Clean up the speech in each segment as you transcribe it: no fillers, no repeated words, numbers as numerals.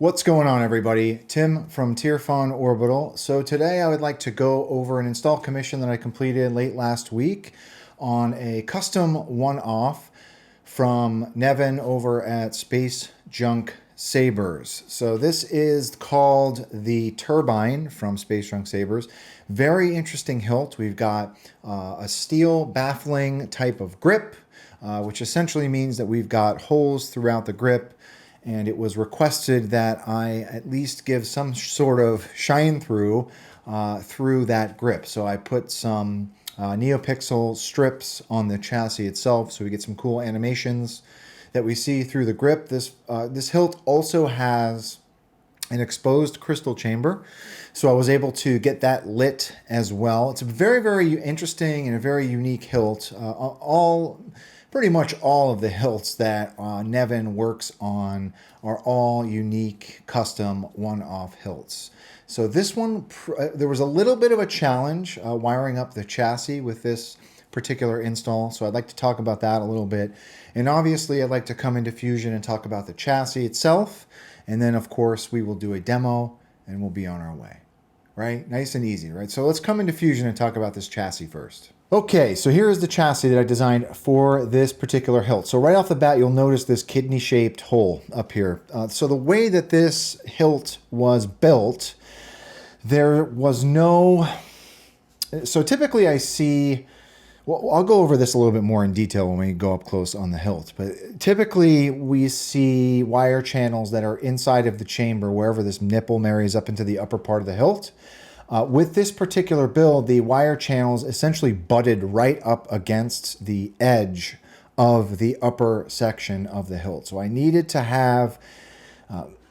What's going on, everybody? Tim from Tierfon Orbital. So today I would like to go over an install commission that I completed late last week on a custom one-off from Nevin over at Space Junk Sabers. So this is called the Turbine from Space Junk Sabers. Very interesting hilt. We've got a steel baffling type of grip, which essentially means that we've got holes throughout the grip, and it was requested that I at least give some sort of shine through through that grip. So I put some Neopixel strips on the chassis itself so we get some cool animations that we see through the grip. This hilt also has an exposed crystal chamber, so I was able to get that lit as well. It's a very, very interesting and a very unique hilt. Pretty much all of the hilts that Nevin works on are all unique, custom, one-off hilts. So this one, there was a little bit of a challenge wiring up the chassis with this particular install, so I'd like to talk about that a little bit. And obviously, I'd like to come into Fusion and talk about the chassis itself, and then, of course, we will do a demo, and we'll be on our way. Right? Nice and easy, right? So let's come into Fusion and talk about this chassis first. Okay, so here is the chassis that I designed for this particular hilt. So right off the bat, you'll notice this kidney-shaped hole up here. So the way that this hilt was built, there was no... So typically I see... Well, I'll go over this a little bit more in detail when we go up close on the hilt. But typically we see wire channels that are inside of the chamber, wherever this nipple marries up into the upper part of the hilt. With this particular build, the wire channels essentially butted right up against the edge of the upper section of the hilt. So I needed to have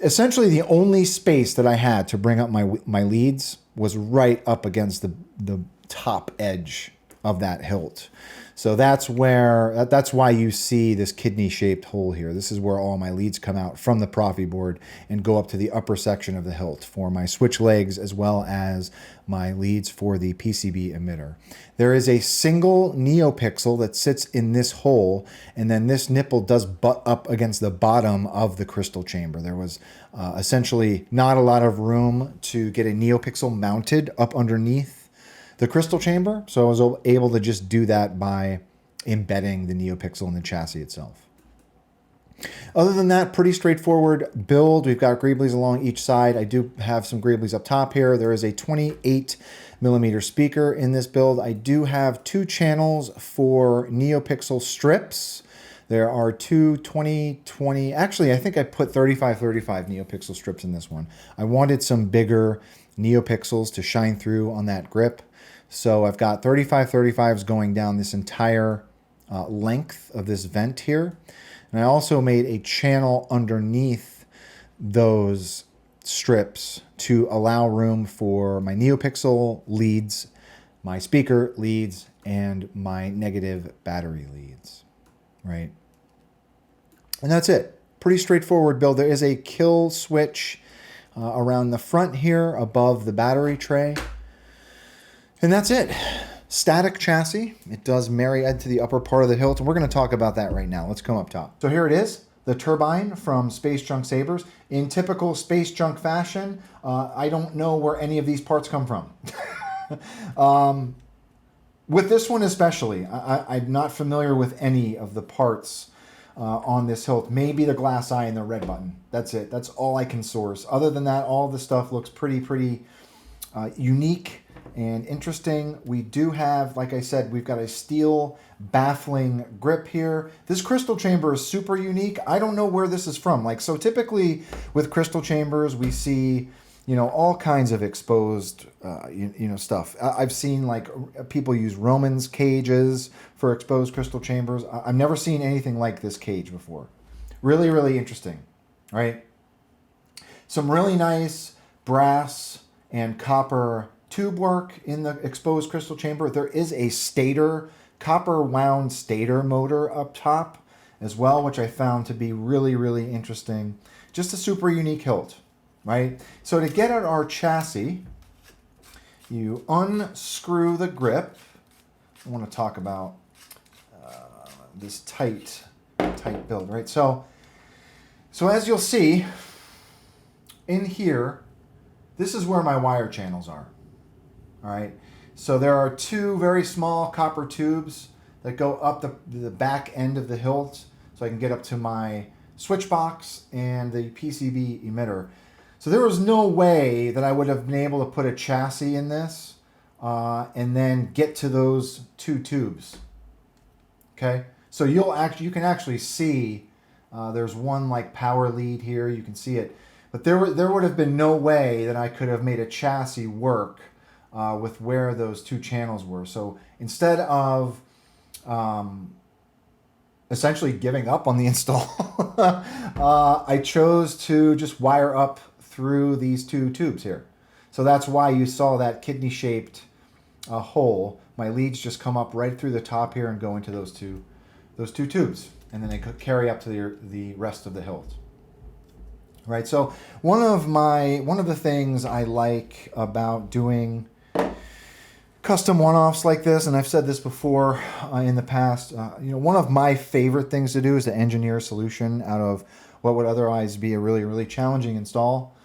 essentially the only space that I had to bring up my leads was right up against the top edge of that hilt. So that's why you see this kidney-shaped hole here. This is where all my leads come out from the Proffie board and go up to the upper section of the hilt for my switch legs as well as my leads for the PCB emitter. There is a single Neopixel that sits in this hole, and then this nipple does butt up against the bottom of the crystal chamber. There was essentially not a lot of room to get a Neopixel mounted up underneath the crystal chamber, so I was able to just do that by embedding the Neopixel in the chassis itself. Other than that, pretty straightforward build. We've got greeblies along each side. I do have some greeblies up top here. There is a 28mm speaker in this build. I do have two channels for Neopixel strips. There are two 20/20, actually I think I put 35/35 Neopixel strips in this one. I wanted some bigger Neopixels to shine through on that grip. So I've got 35/35s going down this entire length of this vent here. And I also made a channel underneath those strips to allow room for my Neopixel leads, my speaker leads, and my negative battery leads, right? And that's it. Pretty straightforward build. There is a kill switch around the front here above the battery tray. And that's it. Static chassis. It does marry to the upper part of the hilt, and we're going to talk about that right now. Let's come up top. So here it is, the Turbine from Space Junk Sabers. In typical Space Junk fashion, I don't know where any of these parts come from. With this one especially, I'm not familiar with any of the parts on this hilt. Maybe the glass eye and the red button. That's it. That's all I can source. Other than that, all the stuff looks pretty unique and interesting. We do have, like I said, we've got a steel baffling grip here. This crystal chamber is super unique. I don't know where this is from. Like, so typically with crystal chambers, we see, you know, all kinds of exposed, stuff. I've seen like people use Roman's cages for exposed crystal chambers. I've never seen anything like this cage before. Really, really interesting, right? Some really nice brass and copper tube work in the exposed crystal chamber. There is a stator, copper wound stator motor up top as well, which I found to be really, really interesting. Just a super unique hilt, right? So to get at our chassis, you unscrew the grip. I want to talk about this tight build, right? So as you'll see, in here, this is where my wire channels are. All right. So there are two very small copper tubes that go up the back end of the hilt, so I can get up to my switch box and the PCB emitter. So there was no way that I would have been able to put a chassis in this and then get to those two tubes. Okay. So you can actually see there's one like power lead here. You can see it, but there would have been no way that I could have made a chassis work with where those two channels were. So instead of essentially giving up on the install, I chose to just wire up through these two tubes here. So that's why you saw that kidney-shaped hole. My leads just come up right through the top here and go into those two tubes, and then they carry up to the rest of the hilt. Right. So one of the things I like about doing custom one-offs like this, and I've said this before in the past, one of my favorite things to do is to engineer a solution out of what would otherwise be a really, really challenging install.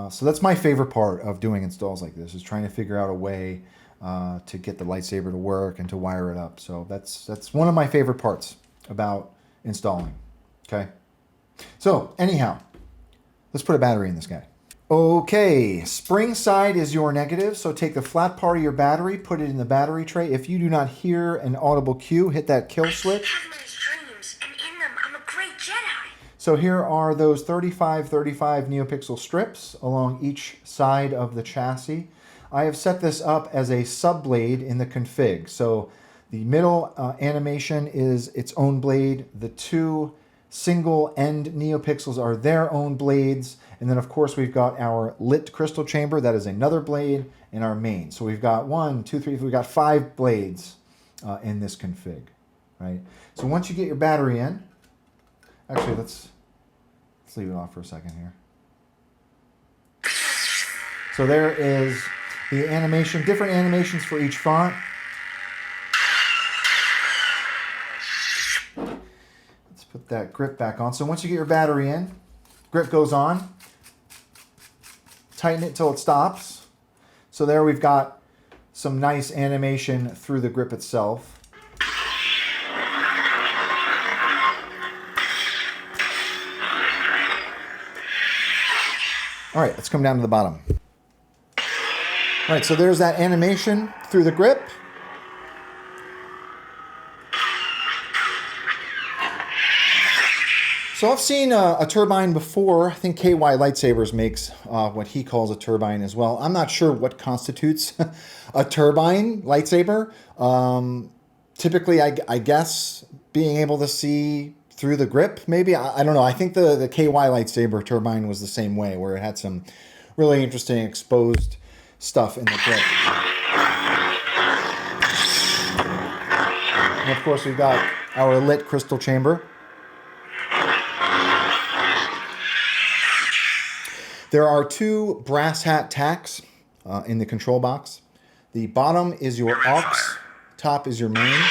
So that's my favorite part of doing installs like this, is trying to figure out a way to get the lightsaber to work and to wire it up. So that's one of my favorite parts about installing. Okay. So anyhow, let's put a battery in this guy. Okay, spring side is your negative, so take the flat part of your battery, put it in the battery tray. If you do not hear an audible cue, hit that kill switch. I have those dreams, and in them, I'm a great Jedi. So here are those 35 Neopixel strips along each side of the chassis. I have set this up as a sub-blade in the config. So the middle animation is its own blade. The two single end Neopixels are their own blades. And then, of course, we've got our lit crystal chamber. That is another blade in our main. So we've got 5 blades in this config, right? So once you get your battery in, actually, let's leave it off for a second here. So there is the animation, different animations for each font. Let's put that grip back on. So once you get your battery in, grip goes on. Tighten it till it stops. So there we've got some nice animation through the grip itself. All right, let's come down to the bottom. All right, so there's that animation through the grip. So I've seen a turbine before. I think KY Lightsabers makes what he calls a turbine as well. I'm not sure what constitutes a turbine lightsaber. Typically, I guess being able to see through the grip, maybe. I don't know. I think the KY Lightsaber turbine was the same way, where it had some really interesting exposed stuff in the grip. And of course, we've got our lit crystal chamber. There are two brass hat tacks in the control box. The bottom is your aux, top is your main.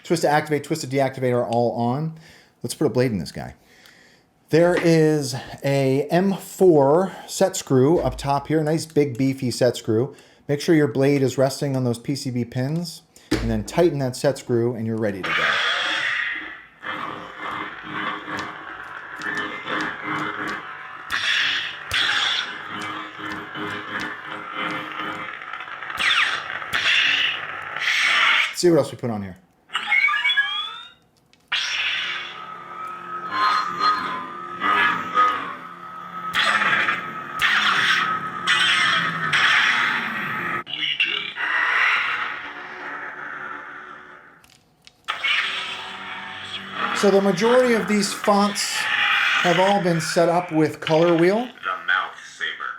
Twist to activate, twist to deactivate are all on. Let's put a blade in this guy. There is a M4 set screw up top here, nice big beefy set screw. Make sure your blade is resting on those PCB pins, and then tighten that set screw and you're ready to go. Let's see what else we put on here. So the majority of these fonts have all been set up with color wheel. The mouth saber.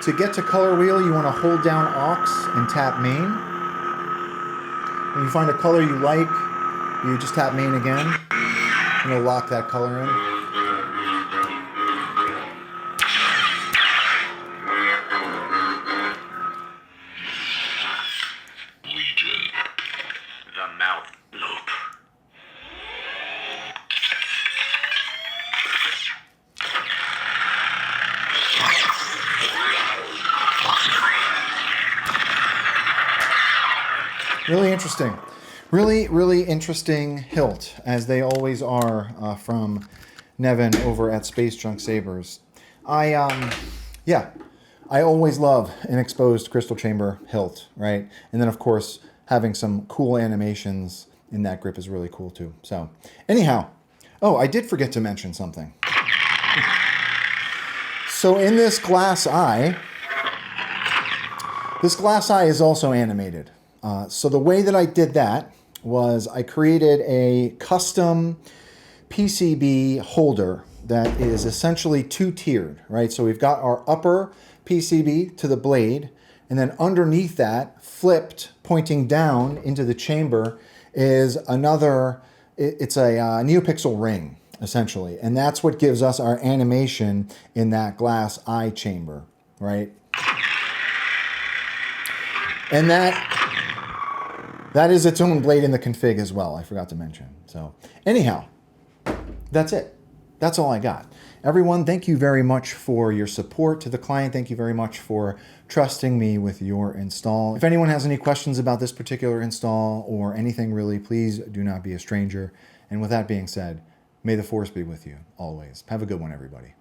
To get to color wheel, you want to hold down aux and tap main. When you find a color you like, you just tap main again, and it'll lock that color in. Legion. The mouth loop. Really interesting. Really, really interesting hilt, as they always are from Nevin over at Space Junk Sabers. Yeah, I always love an exposed crystal chamber hilt, right? And then, of course, having some cool animations in that grip is really cool too. So, anyhow, oh, I did forget to mention something. So in this glass eye is also animated. So the way that I did that was I created a custom PCB holder that is essentially two-tiered, right? So we've got our upper PCB to the blade, and then underneath that, flipped, pointing down into the chamber, is another, it's a Neopixel ring, essentially. And that's what gives us our animation in that glass eye chamber, right? And that is its own blade in the config as well, I forgot to mention. So anyhow, that's it. That's all I got. Everyone, thank you very much for your support to the client. Thank you very much for trusting me with your install. If anyone has any questions about this particular install or anything really, please do not be a stranger. And with that being said, may the force be with you always. Have a good one, everybody.